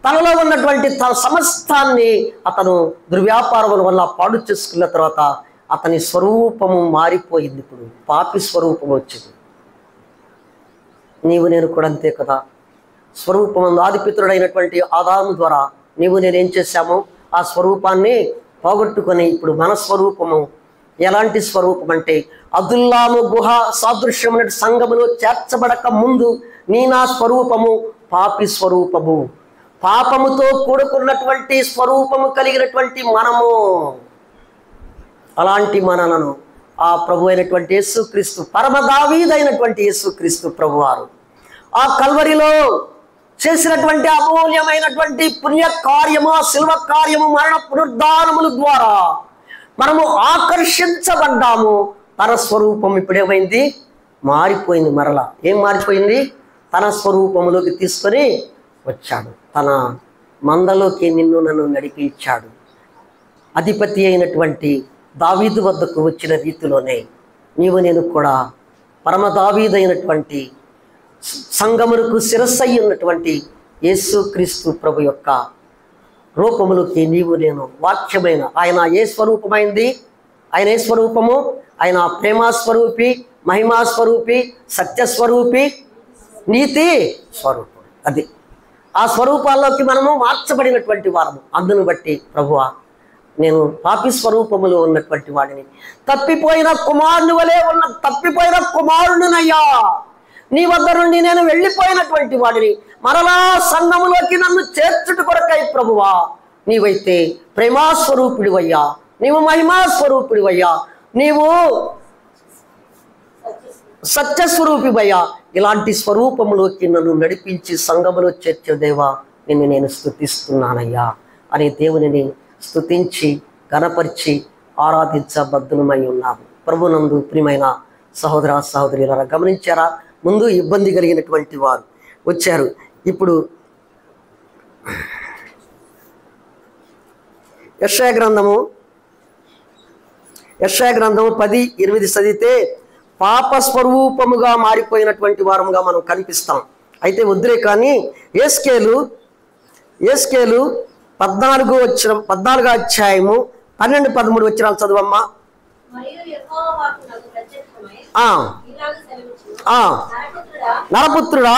తనలో ఉన్నటువంటి తన సమస్తాన్ని అతను దుర్వ్యాపారం వల్ల పాడు చేసుకున్న తర్వాత అతని స్వరూపము మారిపోయింది. ఇప్పుడు పాపి స్వరూపం వచ్చింది. నీవు నేను కూడా అంతే కదా. స్వరూపం ఆదిపిత్రుడైనటువంటి ఆదాము ద్వారా నీవు నేను ఏం చేశాము? ఆ స్వరూపాన్ని పోగొట్టుకొని ఇప్పుడు మన స్వరూపము ఎలాంటి స్వరూపం అంటే అదుల్లాము గుహ సాదృశ్యమైన సంఘములో చేర్చబడక ముందు నా స్వరూపము పాపి స్వరూపము, పాపముతో కూడుకున్నటువంటి స్వరూపము కలిగినటువంటి మనము. అలాంటి మనలను ఆ ప్రభు అయినటువంటి యేసుక్రీస్తు, పరమ దావీదైనటువంటి యేసుక్రీస్తు ప్రభువారు ఆ కల్వరిలో చేసినటువంటి అమూల్యమైనటువంటి పుణ్య కార్యము, శిల్వ కార్యము, మరణ పునరుద్ధానముల ద్వారా మనము ఆకర్షించబడ్డాము. తన స్వరూపం ఇప్పుడేమైంది? మారిపోయింది. మరలా ఏం మారిపోయింది? తన స్వరూపములోకి తీసుకొని వచ్చాడు. తన మందలోకి నిన్ను నన్ను నడిపించాడు. అధిపతి అయినటువంటి దావీదు వద్దకు వచ్చిన రీతిలోనే నీవు నేను కూడా పరమ దావీదైనటువంటి సంగమునకు శిరస్సై ఉన్నటువంటి యేసుక్రీస్తు ప్రభు యొక్క రూపములోకి నీవు నేను వాక్యమైన ఆయన ఏ స్వరూపమైంది? ఆయన ఏ స్వరూపము? ఆయన ప్రేమస్వరూపి, మహిమాస్వరూపి, సత్యస్వరూపి, నీతి స్వరూపం. అది ఆ స్వరూపాల్లోకి మనము మార్చబడినటువంటి వారము. అందును బట్టి ప్రభువా, నేను పాపి స్వరూపములో ఉన్నటువంటి వాడిని, తప్పిపోయిన కుమారుని వలె ఉన్న తప్పిపోయిన కుమారుడునయ్యా, నీ వద్ద నుండి నేను వెళ్ళిపోయినటువంటి వాడిని మరలా సంఘములోకి నన్ను చేర్చుట కొరకై ప్రభువా, నీవైతే ప్రేమాస్వరూపుడివయ్యా, నీవు మహిమాస్వరూపుడివయ్యా, నీవు సత్యస్వరూపివయ్యా, ఇలాంటి స్వరూపములోకి నన్ను నడిపించి సంఘములో చేర్చే దేవా, నిన్ను నేను స్తుతిస్తున్నానయ్యా అని దేవునిని స్తుతించి ఘనపరిచి ఆరాధించబద్ధులమై ఉన్నాము. ప్రభునందు ప్రియమైన సహోదర సహోదరులారా, గమనించారా? ముందు ఇబ్బంది కలిగినటువంటి వారు వచ్చారు. ఇప్పుడు యెషయా గ్రంథము 10:8 చదివితే పాప స్వరూపముగా మారిపోయినటువంటి వారముగా మనం కనిపిస్తాం. అయితే వద్దులే కానీ యేస్కేలు 14 అధ్యాయము 12-13 వచనాలు చదువమ్మా. నరపుత్రుడా,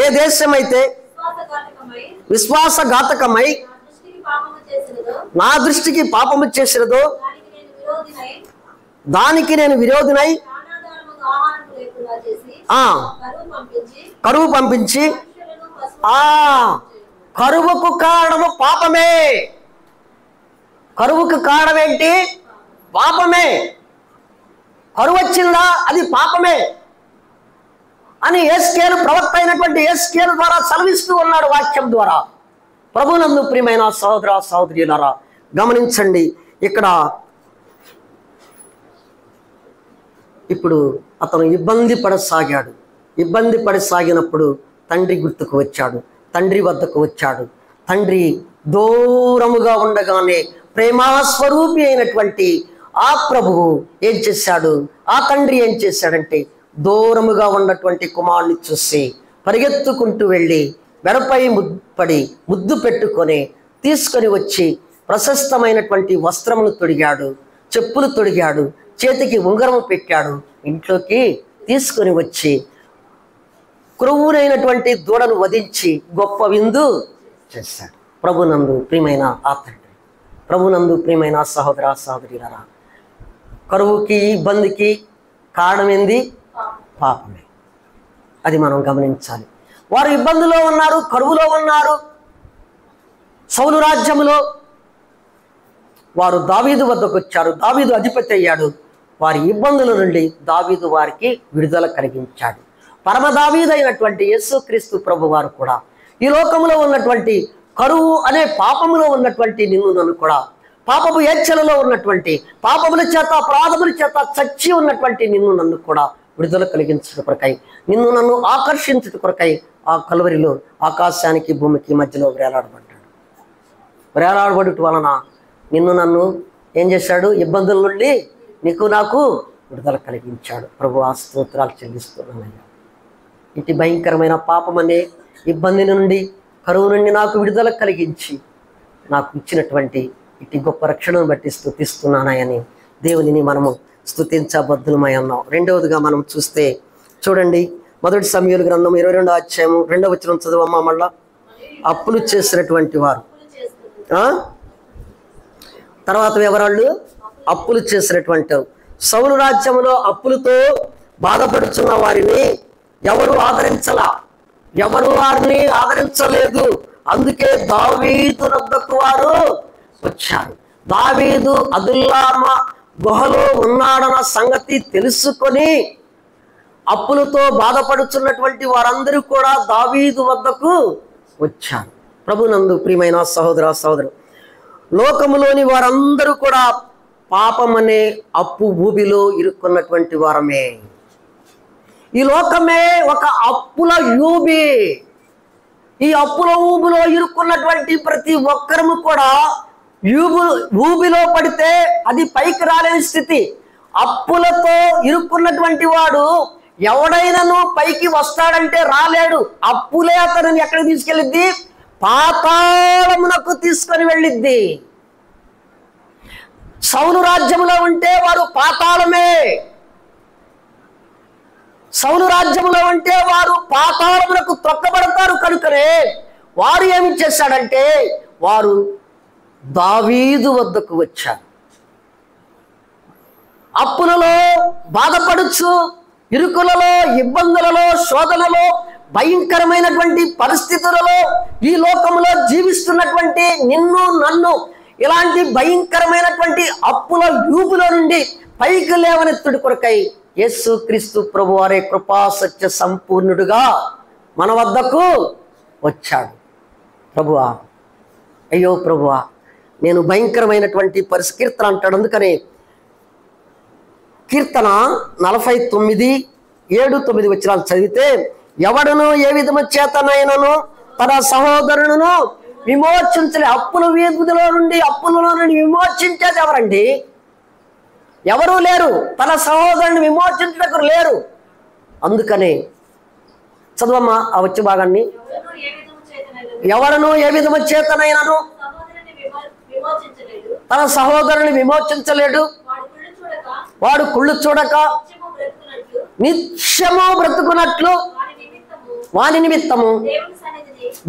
ఏ దేశమైతే విశ్వాసఘాతకమై నా దృష్టికి పాపము చేసినదో దానికి నేను విరోధినై కరువు పంపించి కరువుకు కారణము పాపమే. కరువుకు కారణం ఏంటి? పాపమే. కరువు వచ్చిందా? అది పాపమే అని యేస్కేలు ప్రవక్త అయినటువంటి యేస్కేలు ద్వారా సెలవిస్తూ ఉన్నాడు వాక్యం ద్వారా. ప్రభునందు ప్రియమైన సహోదర సహోదరులారా, గమనించండి. ఇక్కడ ఇప్పుడు అతను ఇబ్బంది పడసాగాడు. ఇబ్బంది పడసాగినప్పుడు తండ్రి గుర్తుకు వచ్చాడు, తండ్రి వద్దకు వచ్చాడు. తండ్రి దూరముగా ఉండగానే ప్రేమాస్వరూపి అయినటువంటి ఆ ప్రభువు ఏం చేశాడు, ఆ తండ్రి ఏం చేశాడంటే దూరముగా ఉన్నటువంటి కుమారుని చూసి పరిగెత్తుకుంటూ వెళ్ళి మెడపై పడి ముద్దు పెట్టుకొని తీసుకొని వచ్చి ప్రశస్తమైనటువంటి వస్త్రములు తొడిగాడు, చెప్పులు తొడిగాడు, చేతికి ఉంగరం పెట్టాడు, ఇంట్లోకి తీసుకొని వచ్చి క్రొవ్వునైనటువంటి దూడను వధించి గొప్ప విందు చేశాడు. ప్రభునందు ప్రియమైన ఆ తండ్రి, ప్రభునందు ప్రియమైన సహోదర సహోదరులారా, కరువుకి ఇబ్బందికి కారణం ఏంది? పాపమే. అది మనం గమనించాలి. వారు ఇబ్బందులో ఉన్నారు, కరువులో ఉన్నారు. సౌలు రాజ్యంలో వారు దావీదు వద్దకు వచ్చారు. దావీదు అధిపతి అయ్యాడు. వారి ఇబ్బందుల నుండి దావీదు వారికి విడుదల కలిగించాడు. పరమ దావీదు అయినటువంటి యేసుక్రీస్తు ప్రభు వారు కూడా ఈ లోకంలో ఉన్నటువంటి కరువు అనే పాపములో ఉన్నటువంటి నిన్ను నన్ను కూడా, పాపపు ఏచ్ఛలలో ఉన్నటువంటి పాపముల చేత అపరాధముల చేత చచ్చి ఉన్నటువంటి నిన్ను నన్ను కూడా విడుదల కలిగించడం కొరకై, నిన్ను నన్ను ఆకర్షించడం కొరకై ఆ కలువరిలో ఆకాశానికి భూమికి మధ్యలో వేలాడబడ్డాడు. వేలాడబడుట వలన నిన్ను నన్ను ఏం చేశాడు? ఇబ్బందుల నుండి నీకు నాకు విడుదల కలిగించాడు. ప్రభు ఆ స్తోత్రాలు చెల్లిస్తున్నానయ్యా. ఇటు భయంకరమైన పాపం అనే ఇబ్బంది నుండి, కరువు నుండి నాకు విడుదల కలిగించి నాకు ఇచ్చినటువంటి ఇటు గొప్ప రక్షణను బట్టి స్తుతిస్తున్నానని దేవునిని మనము స్తుతించబద్దులమై ఉన్నాం. రెండవదిగా మనం చూస్తే చూడండి, మొదటి సమూయేలు గ్రంథం 22వ అధ్యాయం 2వ వచనం చదువమ్మా. మళ్ళా అప్పులు చేసినటువంటి వారు, తర్వాత వివరాళ్ళు అప్పులు చేసినటువంటి సౌలు రాజ్యంలో అప్పులతో బాధపడుతున్న వారిని ఎవరు ఆదరించలా, ఎవరు వారిని ఆదరించలేదు. అందుకే దావీదు వద్దకు వారు వచ్చారు. దావీదు అదుల్లామ గుహలో ఉన్నాడన్న సంగతి తెలుసుకొని అప్పులతో బాధపడుతున్నటువంటి వారందరూ కూడా దావీదు వద్దకు వచ్చారు. ప్రభునందు ప్రియమైన సహోదర సహోదరు, లోకములోని వారందరూ కూడా పాపం అనే అప్పు ఊబిలో ఇరుక్కున్నటువంటి వారమే. ఈ లోకమే ఒక అప్పుల ఊబి. ఈ అప్పుల ఊబిలో ఇరుక్కున్నటువంటి ప్రతి ఒక్కరము కూడా ఊబిలో పడితే అది పైకి రాలేని స్థితి. అప్పులతో ఇరుక్కున్నటువంటి వాడు ఎవడైనాను పైకి వస్తాడంటే రాలేడు. అప్పులే అతనిని ఎక్కడికి తీసుకెళ్ళిద్ది? పాతాళమునకు తీసుకొని వెళ్ళిద్ది. సౌలు రాజ్యంలో ఉంటే వారు పాతాళమే. సౌలు రాజ్యంలో ఉంటే వారు పాతాళమునకు తొక్కబడతారు. కనుకనే వారు ఏమి చేశాడంటే వారు దావీదు వద్దకు వచ్చారు. అప్పులలో బాధపడుచు, ఇరుకులలో, ఇబ్బందులలో, శోధనలో, భయంకరమైనటువంటి పరిస్థితులలో ఈ లోకంలో జీవిస్తున్నటువంటి నిన్ను నన్ను ఇలాంటి భయంకరమైనటువంటి అప్పుల యూపులో నుండి పైకి లేవనెత్తుడి కొరకై యేసుక్రీస్తు ప్రభు వారే కృపా సత్య సంపూర్ణుడుగా మన వద్దకు వచ్చాడు. ప్రభువా, అయ్యో ప్రభువా, నేను భయంకరమైనటువంటి కీర్తన అంటాడు. అందుకని కీర్తన 49:7-9 వచనాలు చదివితే, ఎవడును ఏ విధము చేతనైనను తన సహోదరులను విమోచించలే. అప్పుల వీధిలో నుండి విమోచించేది ఎవరండి? ఎవరూ లేరు. తన సహోదరుని విమోచించడానికి లేరు. అందుకనే చదువమ్మా ఆ వచ్చే భాగాన్ని. ఎవరును ఏ విధము చేతనైనను తన సహోదరుని విమోచించలేడు. వాడు కుళ్ళు చూడక నిత్యము బ్రతుకున్నట్లు వాని నిమిత్తము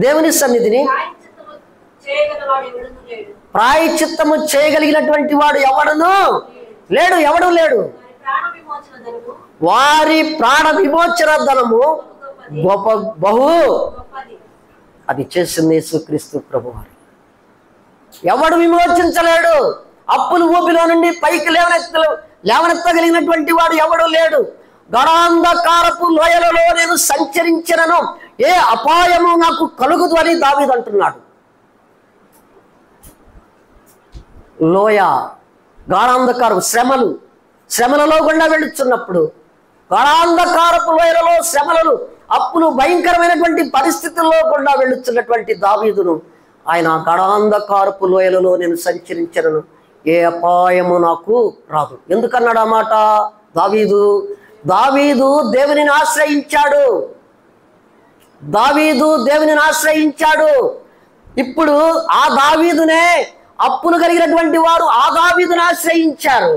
దేవుని సన్నిధిని ప్రాయశ్చిత్తము చేయగలిగినటువంటి వాడు ఎవడును లేడు. ఎవడు లేడు. వారి ప్రాణ విమోచన ధనము గొప్ప బహు అది చేసింది యేసుక్రీస్తు ప్రభువారు. ఎవడు విమోచించలేడు. అప్పులు ఊపిలో నుండి పైకి లేవనెత్తగలిగినటువంటి వాడు ఎవడు లేడు. గడాంధకారపు లోయలలో నేను సంచరించినను ఏ అపాయము నాకు కలుగుదు అని దావీదు అంటున్నాడు. లోయ, గాఢాంధకారం, శ్రమలలో గుండా వెళుతున్నప్పుడు, గాఢాంధకారపు లోయలలో శ్రమలను, అప్పులు, భయంకరమైనటువంటి పరిస్థితుల్లో గుండా వెళుతున్నటువంటి దావీదును ఆయన గాఢాంధకారపు లోయలలో నేను సంచరించను ఏ అపాయము నాకు రాదు. ఎందుకన్నాడు ఆ మాట దావీదు దేవునిని ఆశ్రయించాడు. దేవునిని ఆశ్రయించాడు. ఇప్పుడు ఆ దావీదునే అప్పులు కలిగినటువంటి వారు ఆ దావీదుని ఆశ్రయించారు.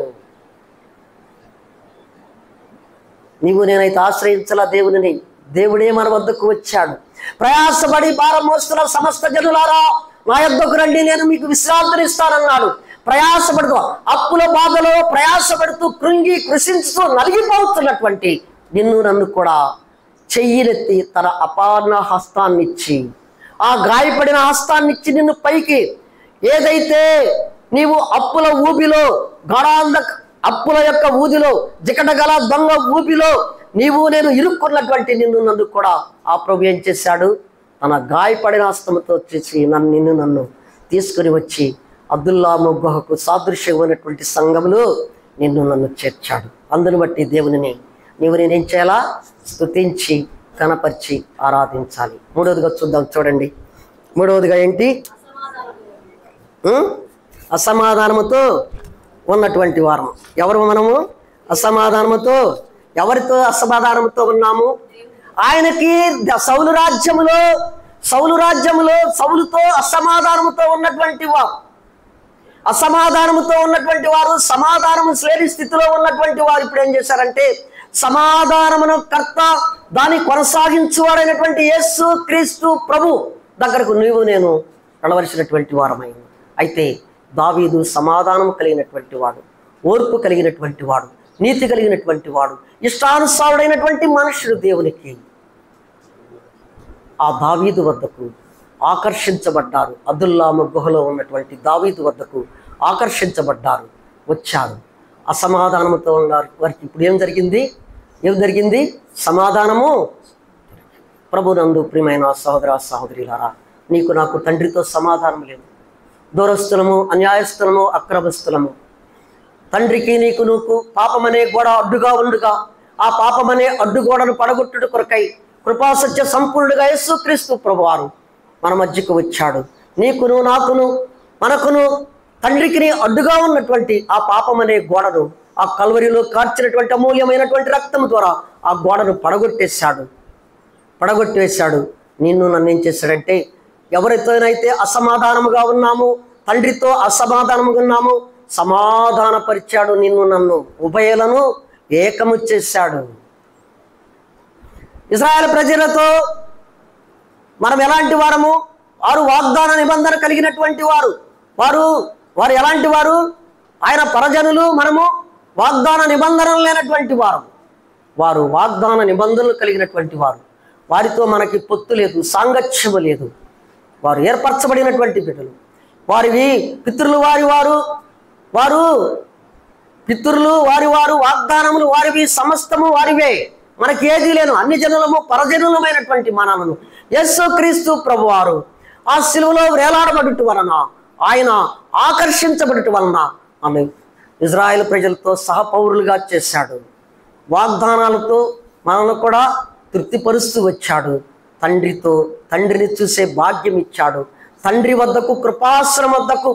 నీవు నేనైతే ఆశ్రయించలా దేవునిని. దేవుడే మన వద్దకు వచ్చాడు. ప్రయాసపడి భారం మోస్తున్న సమస్త జనులారా నా యొద్దకు రండి, నేను మీకు విశ్రాంతినిస్తానన్నాడు. ప్రయాసపడుతూ అప్పుల బాధలో ప్రయాసపడుతూ కృషించుతూ నలిగిపోతున్నటువంటి నిన్ను నన్ను కూడా చెయ్యిలెత్తి తన అపార హస్తాన్నిచ్చి, ఆ గాయపడిన హస్తాన్నిచ్చి నిన్ను పైకి, ఏదైతే నీవు అప్పుల ఊబిలో అప్పుల యొక్క ఊదిలో జికటగల దొంగ ఊబిలో నీవు నేను ఇరుక్కున్నటువంటి నిన్ను నన్ను కూడా ఆ ప్రభు ఏం చేశాడు? తన గాయపడిన హస్తముతో వచ్చేసి నిన్ను నన్ను తీసుకుని వచ్చి అబ్దుల్లాము గుహకు సాదృశ్యమైనటువంటి సంఘములో నిన్ను నన్ను చేర్చాడు. అందును బట్టి దేవునిని నీవు నేనేం చేయాలా? స్తుతించి కనపరిచి ఆరాధించాలి. మూడవదిగా చూద్దాం, చూడండి. మూడవదిగా ఏంటి? అసమాధానముతో ఉన్నటువంటి వారము. ఎవరు మనము? అసమాధానముతో. ఎవరితో అసమాధానముతో ఉన్నాము? ఆయనకి సౌలు రాజ్యములో సౌలుతో అసమాధానముతో ఉన్నటువంటి వారు సమాధానము లేని స్థితిలో ఉన్నటువంటి వారు ఇప్పుడు ఏం చేశారంటే, సమాధానమును కర్త దాన్ని కొనసాగించువాడైనటువంటి యేసు క్రీస్తు ప్రభు దగ్గరకు నీవు నేను వెళ్ళవలసినటువంటి వారమైంది. అయితే దావీదు సమాధానం కలిగినటువంటి వాడు, ఓర్పు కలిగినటువంటి వాడు, నీతి కలిగినటువంటి వాడు, ఇష్టానుసారుడైనటువంటి మనుషుడు. దేవునికి ఆ దావీదు వద్దకు ఆకర్షించబడ్డారు. అదుల్లాము గుహలో ఉన్నటువంటి దావీదు వద్దకు ఆకర్షించబడ్డారు, వచ్చారు. అసమాధానంతో ఉన్నారు. వారికి ఇప్పుడు ఏం జరిగింది? సమాధానము. ప్రభునందు ప్రియమైన సహోదర సహోదరులారా, నీకు నాకు తండ్రితో సమాధానం లేదు. దూరస్థులము, అన్యాయస్థులము, అక్రమస్థులము. తండ్రికి నీకు పాపమనే గోడ అడ్డుగా ఉండుగా ఆ పాపమనే అడ్డుగోడను పడగొట్టుడు కొరకై కృపాసత్య సంపూర్ణుడుగా యేసుక్రీస్తు ప్రభువారు మన మధ్యకు వచ్చాడు. నీకును నాకును మనకును తండ్రికి అడ్డుగా ఉన్నటువంటి ఆ పాపమనే గోడను ఆ కల్వరిలో కార్చినటువంటి అమూల్యమైనటువంటి రక్తం ద్వారా ఆ గోడను పడగొట్టేశాడు. నిన్ను నన్ను ఏం చేశాడంటే, ఎవరితోనైతే అసమాధానముగా ఉన్నాము, తండ్రితో అసమాధానముగా ఉన్నాము, సమాధానపరిచాడు. నిన్ను నన్ను ఉభయలను ఏకము చేశాడు. ఇశ్రాయేలు ప్రజలతో మనం ఎలాంటి వారము? వారు వాగ్దాన నిబంధన కలిగినటువంటి వారు. వారు ఎలాంటి వారు? ఆయన పరజనులు, మనము వాగ్దాన నిబంధనలు లేనటువంటి వారు వాగ్దాన నిబంధనలు కలిగినటువంటి వారు. వారితో మనకి పొత్తు లేదు, సాంగత్యము లేదు. వారు ఏర్పరచబడినటువంటి బిడ్డలు. వారివి పితరులు వారు వాగ్దానములు వారివి, సమస్తము వారివే. మనకి ఏది లేను, అన్ని జనులము పరజనులమైనటువంటి మనలను యేసుక్రీస్తు ప్రభువారు ఆ శిలువలో వేలాడబడుట వలన, ఆయన ఆకర్షించబడుట వలన ఆమె ఇజ్రాయెల్ ప్రజలతో సహపౌరులుగా చేశాడు. వాగ్దానాలతో మనల్ని కూడా తృప్తిపరుస్తూ వచ్చాడు. తండ్రిని చూసే భాగ్యం ఇచ్చాడు. తండ్రి వద్దకు, కృపాసనం వద్దకు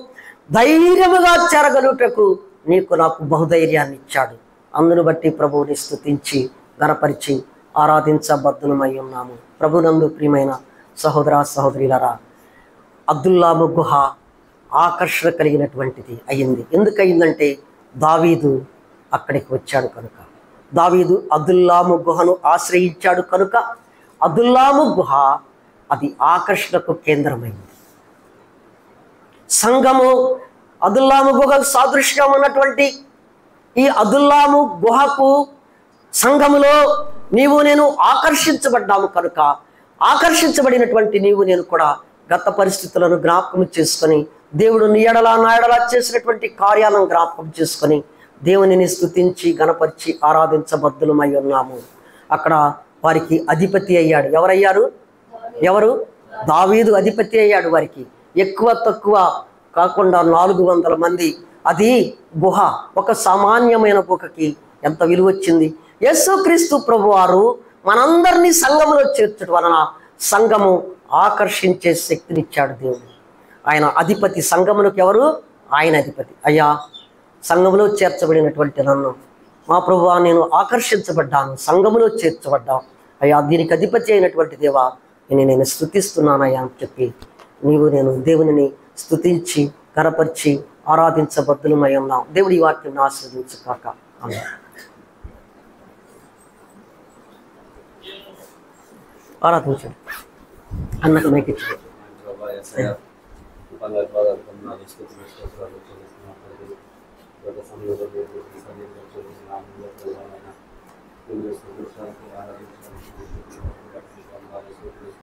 ధైర్యముగా చేరగలుగుటకు నీకు నాకు బహుధైర్యాన్ని ఇచ్చాడు. అందును బట్టి ప్రభువుని స్తుతించి గణపరిచి ఆరాధించబద్ధులమై ఉన్నాము. ప్రభునందు ప్రియమైన సహోదర సహోదరులారా, అబ్దుల్లాము గుహ ఆకర్షణ కలిగినటువంటిది అయ్యింది. ఎందుకయిందంటే, దావీదు అక్కడికి వచ్చాడు కనుక. దావీదు అబ్దుల్లాము గుహను ఆశ్రయించాడు కనుక అబ్దుల్లాము గుహ అది ఆకర్షణకు కేంద్రమైంది. సంఘము అబ్దుల్లాము గుహకు సాదృశ్యం ఉన్నటువంటి ఈ అబ్దుల్లాము గుహకు సంఘములో నీవు నేను ఆకర్షించబడ్డాము కనుక, ఆకర్షించబడినటువంటి నీవు నేను కూడా గత పరిస్థితులను జ్ఞాపకం చేసుకొని, దేవుడు నీ ఎడలా నా ఎడలా చేసినటువంటి కార్యాలను జ్ఞాపకం చేసుకొని దేవునిని స్తుతించి గణపరిచి ఆరాధించబద్ధులమై ఉన్నాము. అక్కడ వారికి అధిపతి అయ్యాడు. ఎవరు? దావీదు అధిపతి అయ్యాడు. వారికి ఎక్కువ తక్కువ కాకుండా 400 మంది. అది గుహ, ఒక సామాన్యమైన గుహకి ఎంత విలువ వచ్చింది. యేసుక్రీస్తు ప్రభువారు మనందరినీ సంఘములో చేర్చడం వలన సంఘము ఆకర్షించే శక్తినిచ్చాడు దేవుడు. ఆయన అధిపతి. సంఘములకు ఎవరు? ఆయన అధిపతి. అయ్యా, సంఘములో చేర్చబడినటువంటి నన్ను మా ప్రభువా నేను ఆకర్షించబడ్డాను, సంఘములో చేర్చబడ్డాను అయ్యా, దీనికి అధిపతి అయినటువంటి దేవా నేను స్తుతిస్తున్నానయ్యా అని చెప్పి నేను దేవునిని స్తుతించి కనపరిచి ఆరాధించబద్దులమై ఉన్నాం. దేవుడి ఈ వాక్యం ఆశీర్వదించుగాక. ఆమేన్. ఆరాధించండి. అన్నకు మేకిచ్చు.